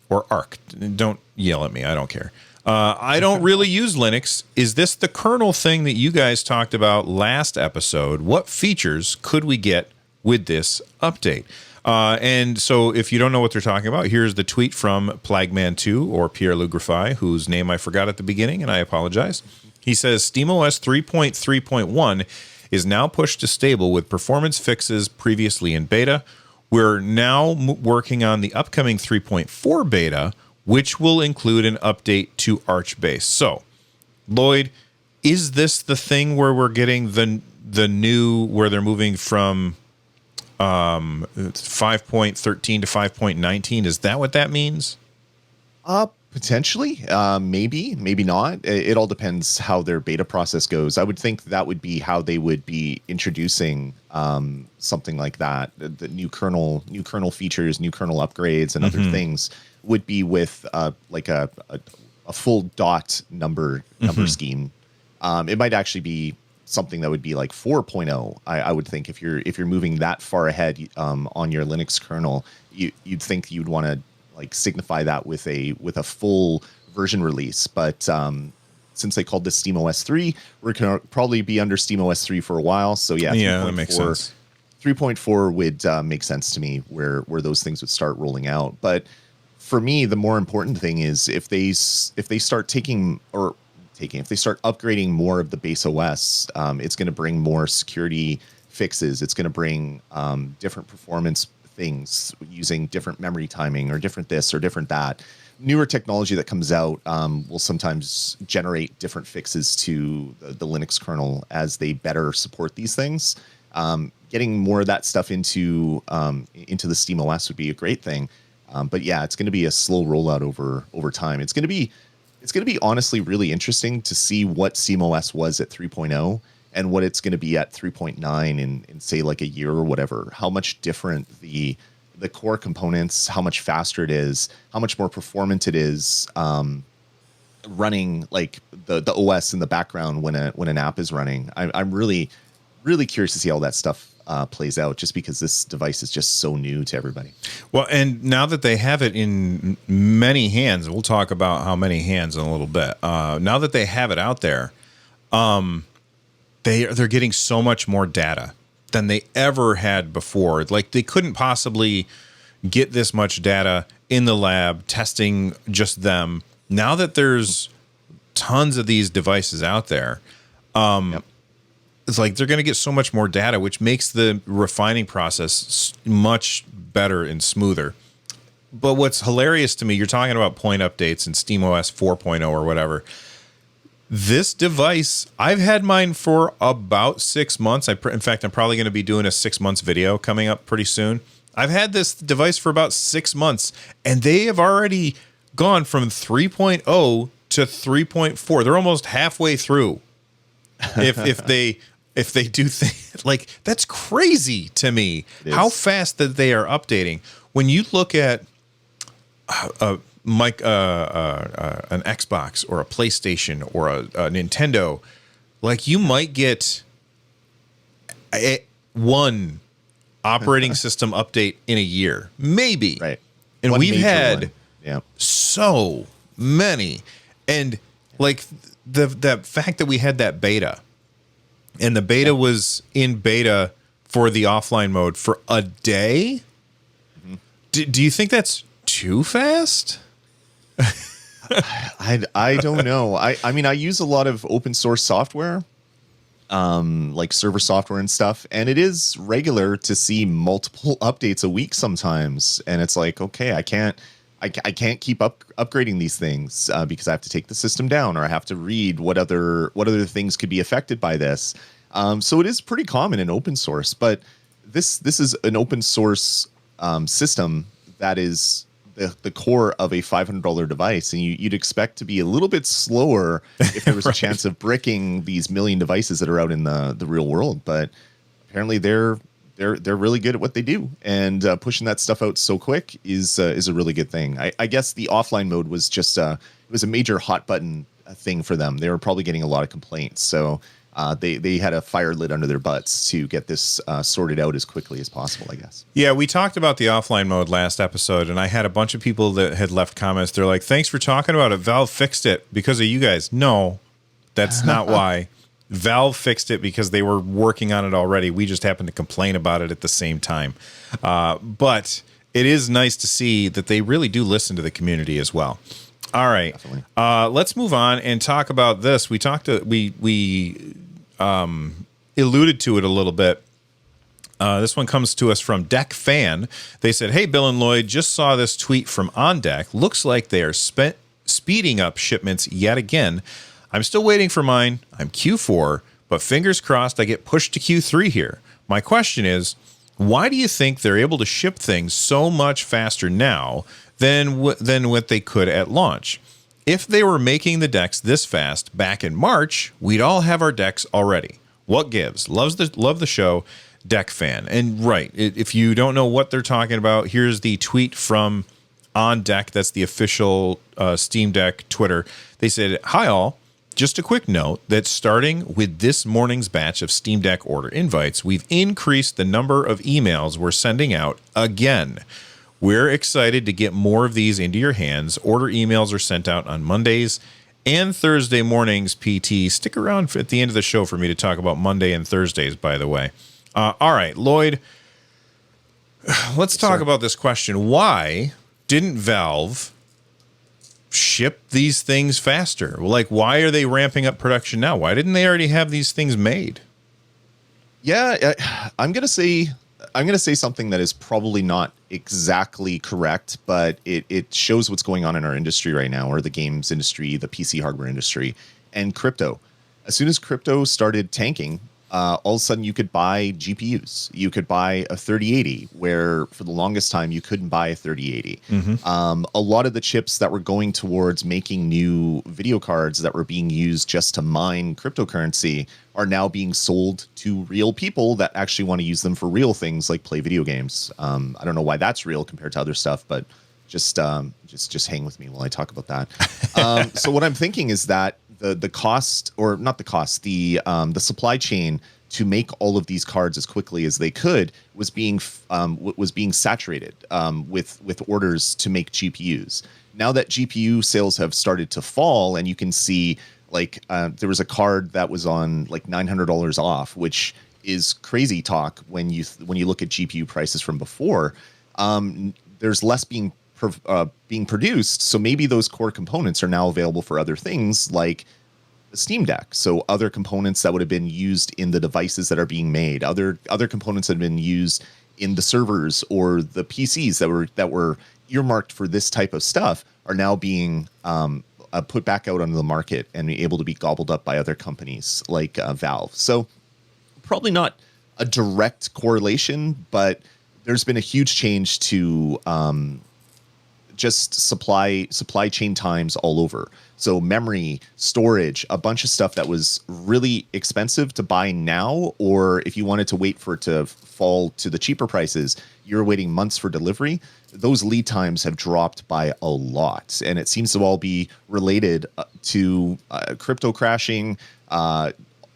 Or Arc. Don't yell at me. I don't care. I don't really use Linux. Is this the kernel thing that you guys talked about last episode? What features could we get with this update? And so if you don't know what they're talking about, here's the tweet from Plagman2 or Pierre Lugrafy, whose name I forgot at the beginning, and I apologize. He says SteamOS 3.3.1 is now pushed to stable with performance fixes previously in beta. We're now working on the upcoming 3.4 beta, which will include an update to Arch base. So, Lloyd, is this the thing where we're getting the new, where they're moving from 5.13 to 5.19? Is that what that means? Potentially, maybe not. It all depends how their beta process goes. I would think that would be how they would be introducing something like that. The new kernel features, new kernel upgrades, and other things would be with like a full dot number scheme. It might actually be something that would be like 4.0. I would think if you're moving that far ahead on your Linux kernel, you'd think you'd want to like signify that with a full version release. But since they called this SteamOS 3, we're going to probably be under SteamOS 3 for a while. So yeah, that makes sense. 3.4 would make sense to me, where those things would start rolling out. But for me, the more important thing is if they start if they start upgrading more of the base OS, it's going to bring more security fixes. It's going to bring different performance things using different memory timing or different this or different that. Newer technology that comes out will sometimes generate different fixes to the Linux kernel as they better support these things. Getting more of that stuff into the SteamOS would be a great thing. But yeah, it's going to be a slow rollout over time. It's going to be honestly really interesting to see what SteamOS was at 3.0 and what it's going to be at 3.9 in say like a year or whatever. How much different the core components, how much faster it is, how much more performant it is running like the OS in the background when an app is running. I'm really, really curious to see how that stuff plays out, just because this device is just so new to everybody. Well, and now that they have it in many hands, we'll talk about how many hands in a little bit. Now that they have it out there, they're getting so much more data than they ever had before. Like they couldn't possibly get this much data in the lab testing just them. Now that there's tons of these devices out there, it's like they're going to get so much more data, which makes the refining process much better and smoother. But what's hilarious to me, you're talking about point updates and SteamOS 4.0 or whatever. This device, I've had mine for about 6 months. In fact, I'm probably going to be doing a 6 months video coming up pretty soon. I've had this device for about 6 months, and they have already gone from 3.0 to 3.4. They're almost halfway through. If they do things like that's crazy to me. How fast that they are updating. When you look at an Xbox or a PlayStation or a Nintendo, like you might get one operating system update in a year, maybe. Right. And One we've major had one. Yeah. so many. And like the fact that we had that beta, and the beta was in beta for the offline mode for a day. Do you think that's too fast? I don't know. I mean, I use a lot of open source software, like server software and stuff, and it is regular to see multiple updates a week sometimes. And it's like, okay, I can't keep upgrading these things because I have to take the system down, or I have to read what other things could be affected by this. So it is pretty common in open source, but this is an open source system that is the core of a $500 device, and you'd expect to be a little bit slower if there was a chance of bricking these million devices that are out in the real world. But apparently they're really good at what they do, and pushing that stuff out so quick is a really good thing. I guess the offline mode was just it was a major hot button thing for them. They were probably getting a lot of complaints, so they had a fire lit under their butts to get this sorted out as quickly as possible, I guess. Yeah, we talked about the offline mode last episode, and I had a bunch of people that had left comments. They're like, thanks for talking about it. Valve fixed it because of you guys. No, that's not why. Valve fixed it because they were working on it already. We just happened to complain about it at the same time. But it is nice to see that they really do listen to the community as well. All right, let's move on and talk about this. We alluded to it a little bit. This one comes to us from Deck Fan. They said, "Hey, Bill and Lloyd, just saw this tweet from On Deck. Looks like they are speeding up shipments yet again. I'm still waiting for mine. I'm Q4, but fingers crossed I get pushed to Q3 here. My question is, why do you think they're able to ship things so much faster now than what they could at launch? If they were making the decks this fast back in March, we'd all have our decks already. What gives? Love the show, Deck Fan." And right, if you don't know what they're talking about, here's the tweet from On Deck. That's the official Steam Deck Twitter. They said, "Hi all. Just a quick note that starting with this morning's batch of Steam Deck order invites, we've increased the number of emails we're sending out again. We're excited to get more of these into your hands. Order emails are sent out on Mondays and Thursday mornings, PT. Stick around at the end of the show for me to talk about Monday and Thursdays, by the way. All right, Lloyd, let's talk about this question. Why didn't Valve ship these things faster? Like, why are they ramping up production now? Why didn't they already have these things made? Yeah, I'm gonna say something that is probably not exactly correct, but it shows what's going on in our industry right now, or the games industry, the PC hardware industry, and crypto. As soon as crypto started tanking, all of a sudden you could buy GPUs. You could buy a 3080, where for the longest time you couldn't buy a 3080. A lot of the chips that were going towards making new video cards that were being used just to mine cryptocurrency are now being sold to real people that actually want to use them for real things, like play video games. I don't know why that's real compared to other stuff, but just hang with me while I talk about that. So what I'm thinking is that the cost, or not the cost, the supply chain to make all of these cards as quickly as they could was being saturated with orders to make GPUs. Now that GPU sales have started to fall, and you can see there was a card that was on like $900 off, which is crazy talk when you look at GPU prices from before. There's less being produced, so maybe those core components are now available for other things like the Steam Deck. So other components that would have been used in the devices that are being made, other components that have been used in the servers or the PCs that were earmarked for this type of stuff are now being put back out onto the market and able to be gobbled up by other companies like Valve. So probably not a direct correlation, but there's been a huge change to just supply chain times all over. So memory, storage, a bunch of stuff that was really expensive to buy now, or if you wanted to wait for it to fall to the cheaper prices, you're waiting months for delivery. Those lead times have dropped by a lot, and it seems to all be related to crypto crashing, the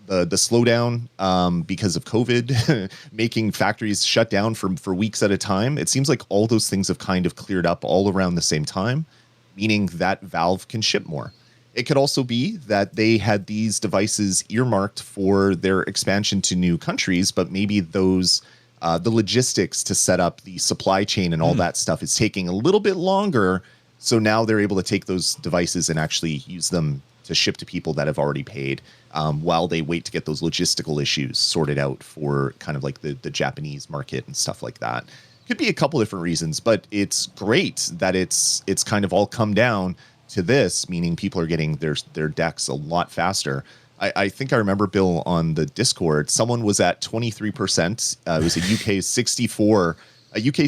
slowdown because of COVID, making factories shut down for weeks at a time. It seems like all those things have kind of cleared up all around the same time, meaning that Valve can ship more. It could also be that they had these devices earmarked for their expansion to new countries, but maybe those the logistics to set up the supply chain and all that stuff is taking a little bit longer. So now they're able to take those devices and actually use them to ship to people that have already paid, while they wait to get those logistical issues sorted out for kind of like the Japanese market and stuff like that. Could be a couple different reasons, but it's great that it's kind of all come down to this, meaning people are getting their decks a lot faster. I think I remember, Bill, on the Discord, someone was at 23%. It was a UK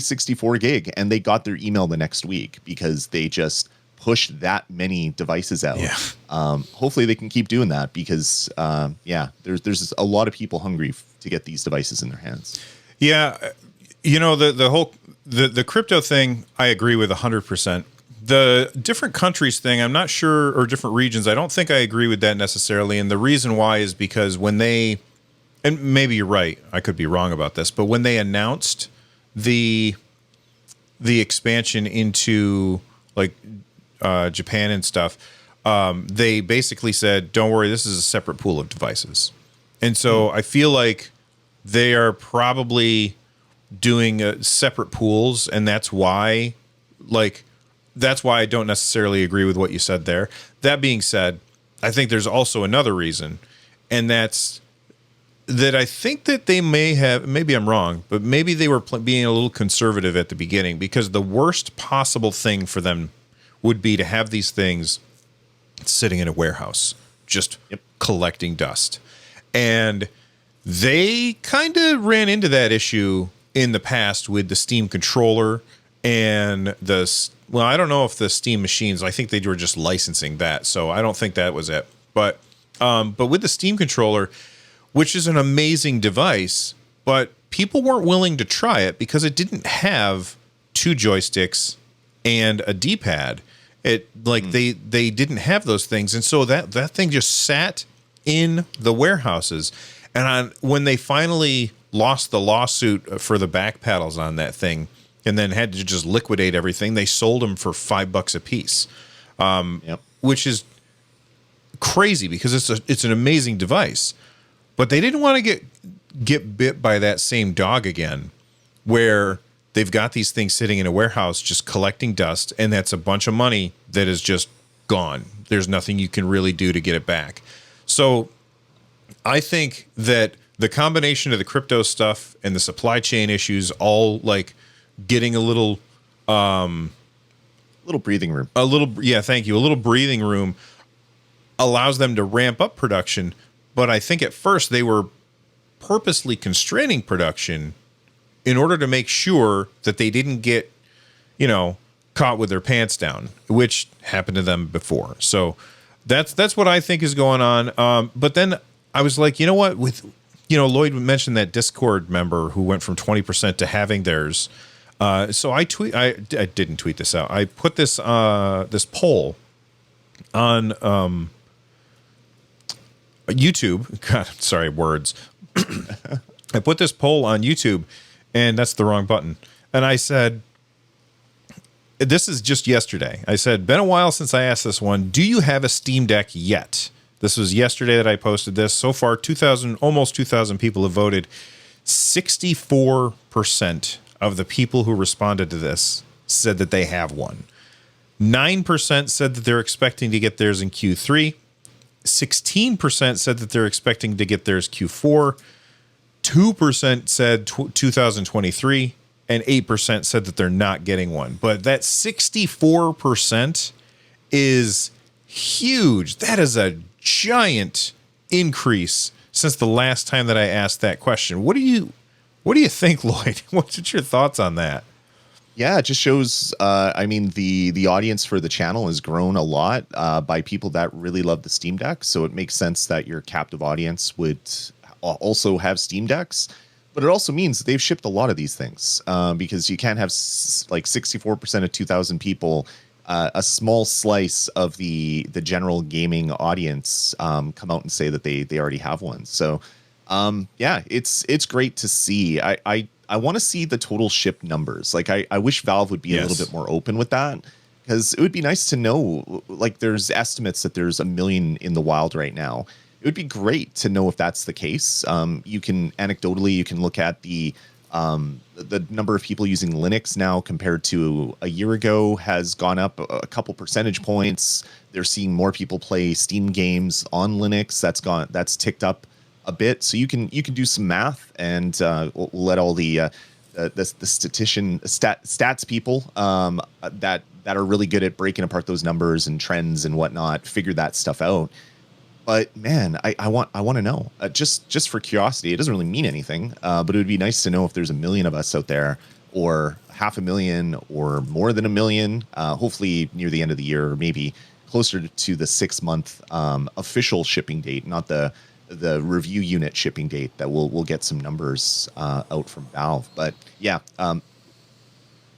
64 gig, and they got their email the next week because they just pushed that many devices out. Yeah. Hopefully they can keep doing that because, there's a lot of people hungry to get these devices in their hands. Yeah. The whole crypto thing, I agree with 100%. The different countries thing, I'm not sure, or different regions, I don't think I agree with that necessarily. And the reason why is because when they, and maybe you're right, I could be wrong about this, but when they announced the expansion into like Japan and stuff, they basically said, don't worry, this is a separate pool of devices. And so I feel like they are probably doing separate pools, and that's why I don't necessarily agree with what you said there. That being said, I think there's also another reason, and that's that I think that they may have, maybe I'm wrong, but maybe they were being a little conservative at the beginning, because the worst possible thing for them would be to have these things sitting in a warehouse, just collecting dust. And they kind of ran into that issue in the past with the Steam controller and well, I don't know if the Steam machines, I think they were just licensing that, so I don't think that was it. But with the Steam controller, which is an amazing device, but people weren't willing to try it because it didn't have 2 joysticks and a D-pad. They didn't have those things, and so that thing just sat in the warehouses. And when they finally lost the lawsuit for the back paddles on that thing, and then had to just liquidate everything, they sold them for $5 a piece, which is crazy because it's an amazing device. But they didn't want to get bit by that same dog again, where they've got these things sitting in a warehouse just collecting dust, and that's a bunch of money that is just gone. There's nothing you can really do to get it back. So I think that the combination of the crypto stuff and the supply chain issues all getting a little breathing room. Thank you. A little breathing room allows them to ramp up production. But I think at first they were purposely constraining production in order to make sure that they didn't get, caught with their pants down, which happened to them before. So that's what I think is going on. But then I was like, you know what? Lloyd mentioned that Discord member who went from 20% to having theirs. So I didn't tweet this out. I put this poll on YouTube. God, sorry, words. I put this poll on YouTube, and that's the wrong button. And I said, this is just yesterday. I said, been a while since I asked this one. Do you have a Steam Deck yet? This was yesterday that I posted this. So far, almost 2,000 people have voted. 64% of the people who responded to this said that they have one. 9% said that they're expecting to get theirs in Q3. 16% said that they're expecting to get theirs Q4. 2% said 2023. And 8% said that they're not getting one. But that 64% is huge. That is a giant increase since the last time that I asked that question. What do you think, Lloyd? What's your thoughts on that? Yeah, it just shows. I mean, the audience for the channel has grown a lot by people that really love the Steam Deck. So it makes sense that your captive audience would also have Steam Decks. But it also means that they've shipped a lot of these things because you can't have like 64% of 2,000 people, a small slice of the general gaming audience, come out and say that they already have one. So yeah, it's great to see. I want to see the total ship numbers. Like I wish Valve would be a little bit more open with that, because it would be nice to know, like there's estimates that there's 1 million in the wild right now. It would be great to know if that's the case. You can anecdotally, you can look at the number of people using Linux now compared to a year ago has gone up a couple percentage points. They're seeing more people play Steam games on Linux. That's ticked up a bit. So you can do some math, and we'll let all the stats people that are really good at breaking apart those numbers and trends and whatnot figure that stuff out. But man, I want to know, just for curiosity. It doesn't really mean anything, but it would be nice to know if there's 1 million of us out there, or 500,000, or more than 1 million. Hopefully near the end of the year, or maybe closer to the 6-month official shipping date, not the review unit shipping date. That we'll get some numbers out from Valve. But yeah,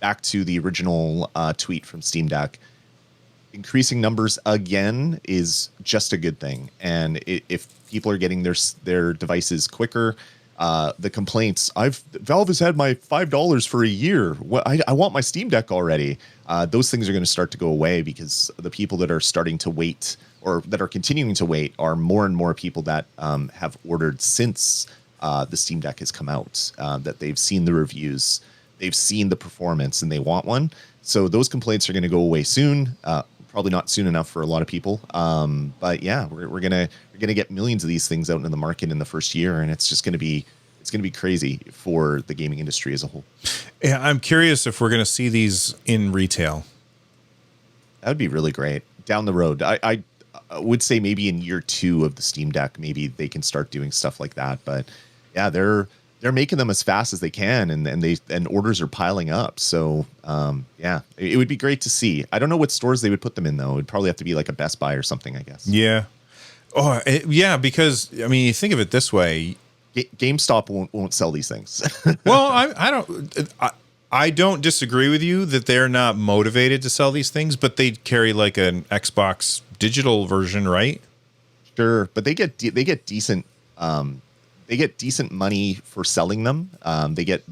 back to the original tweet from Steam Deck. Increasing numbers again is just a good thing, and if people are getting their devices quicker, the complaints, Valve has had my $5 for a year. I want my Steam Deck already. Those things are going to start to go away, because the people that are starting to wait, or that are continuing to wait, are more and more people that have ordered since the Steam Deck has come out. That they've seen the reviews, they've seen the performance, and they want one. So those complaints are going to go away soon. Probably not soon enough for a lot of people. But yeah, we're gonna get millions of these things out into the market in the first year, and it's gonna be crazy for the gaming industry as a whole. Yeah, I'm curious if we're gonna see these in retail. That would be really great down the road. I would say maybe in year 2 of the Steam Deck, maybe they can start doing stuff like that. But yeah, they're making them as fast as they can, and orders are piling up. So yeah, it would be great to see. I don't know what stores they would put them in, though. It'd probably have to be like a Best Buy or something, I guess. Yeah. Oh, yeah. Because I mean, you think of it this way: GameStop won't sell these things. well, I don't disagree with you that they're not motivated to sell these things, but they carry like an Xbox digital version, right? Sure, but they get decent. They get decent money for selling them. They get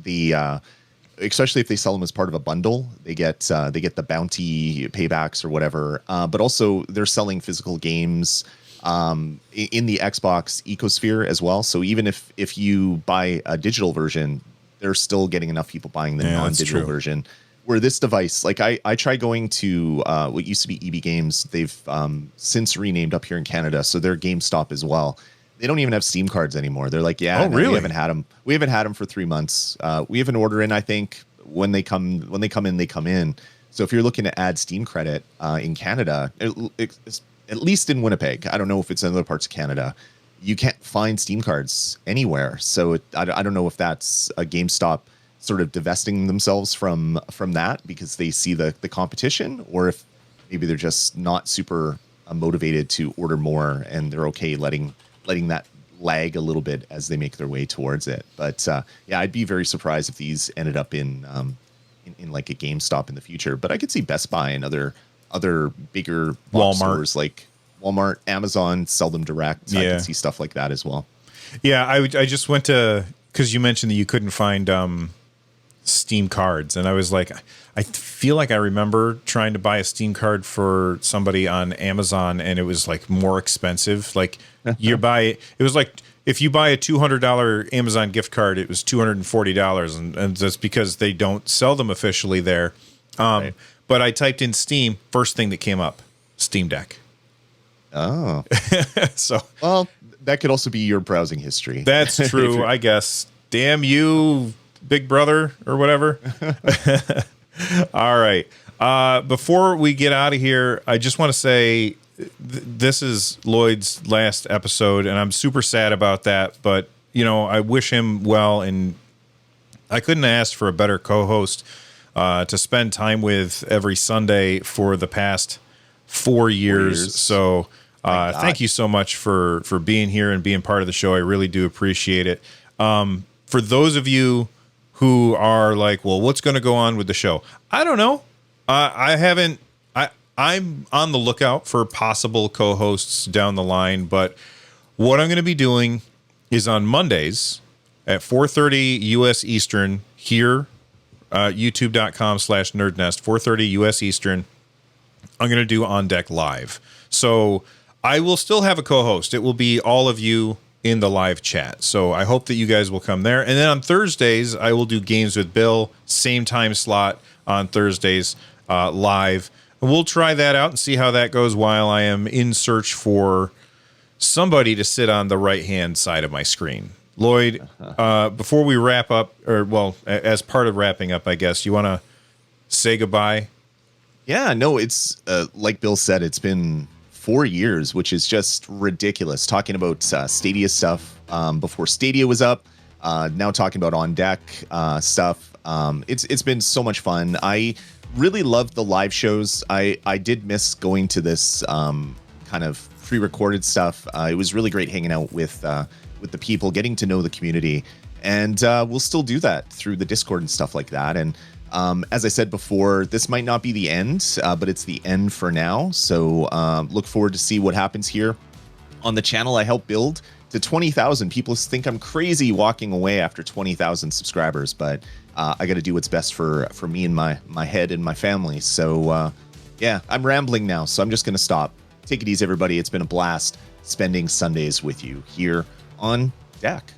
especially if they sell them as part of a bundle, they get the bounty paybacks or whatever. But also they're selling physical games in the Xbox ecosphere as well. So even if you buy a digital version, they're still getting enough people buying the non-digital version. Where this device, like I try going to what used to be EB Games. They've since renamed up here in Canada, so they're GameStop as well. They don't even have Steam cards anymore. They're like, yeah, really? We haven't had them. We haven't had them for 3 months. We have an order in. I think when they come in, they come in. So if you're looking to add Steam credit in Canada, at least in Winnipeg, I don't know if it's in other parts of Canada, you can't find Steam cards anywhere. So I don't know if that's a GameStop sort of divesting themselves from that because they see the competition, or if maybe they're just not super motivated to order more, and they're okay letting that lag a little bit as they make their way towards it. But yeah, I'd be very surprised if these ended up in like a GameStop in the future. But I could see Best Buy and other bigger Walmart stores like Walmart, Amazon sell them direct. I can see stuff like that as well. Yeah, I just went to, because you mentioned that you couldn't find Steam cards, and I was like, I feel like I remember trying to buy a Steam card for somebody on Amazon, and it was like more expensive. Like it was like if you buy a $200 Amazon gift card, it was $240, and that's because they don't sell them officially there. Right. But I typed in Steam, first thing that came up, Steam Deck. Oh, so well, that could also be your browsing history. That's true, I guess. Damn you, Big Brother, or whatever. All right. Before we get out of here, I just want to say this is Lloyd's last episode, and I'm super sad about that. But, you know, I wish him well, and I couldn't ask for a better co-host. to spend time with every Sunday for the past 4 years. So thank you so much for being here and being part of the show. I really do appreciate it. For those of you who are like, well, what's going to go on with the show? I don't know. I'm on the lookout for possible co-hosts down the line, but what I'm going to be doing is on Mondays at 4:30 U.S. Eastern here, youtube.com/nerdnest, 4:30 U.S. Eastern. I'm going to do On Deck Live. So I will still have a co-host. It will be all of you in the live chat. So I hope that you guys will come there. And then on Thursdays, I will do Games with Bill, same time slot on Thursdays live. And we'll try that out and see how that goes while I am in search for somebody to sit on the right-hand side of my screen. Lloyd, before we wrap up, or well, as part of wrapping up, I guess, you want to say goodbye? Yeah, no, it's like Bill said, it's been 4 years, which is just ridiculous. Talking about Stadia stuff before Stadia was up, now talking about On Deck stuff. It's been so much fun. I really loved the live shows. I did miss going to this kind of pre-recorded stuff. It was really great hanging out with the people, getting to know the community, and we'll still do that through the Discord and stuff like that. And as I said before, this might not be the end, but it's the end for now. So look forward to see what happens here on the channel. I helped build to 20,000. People think I'm crazy walking away after 20,000 subscribers, but I got to do what's best for me and my head and my family. So yeah, I'm rambling now, so I'm just going to stop. Take it easy, everybody. It's been a blast spending Sundays with you here on Deck.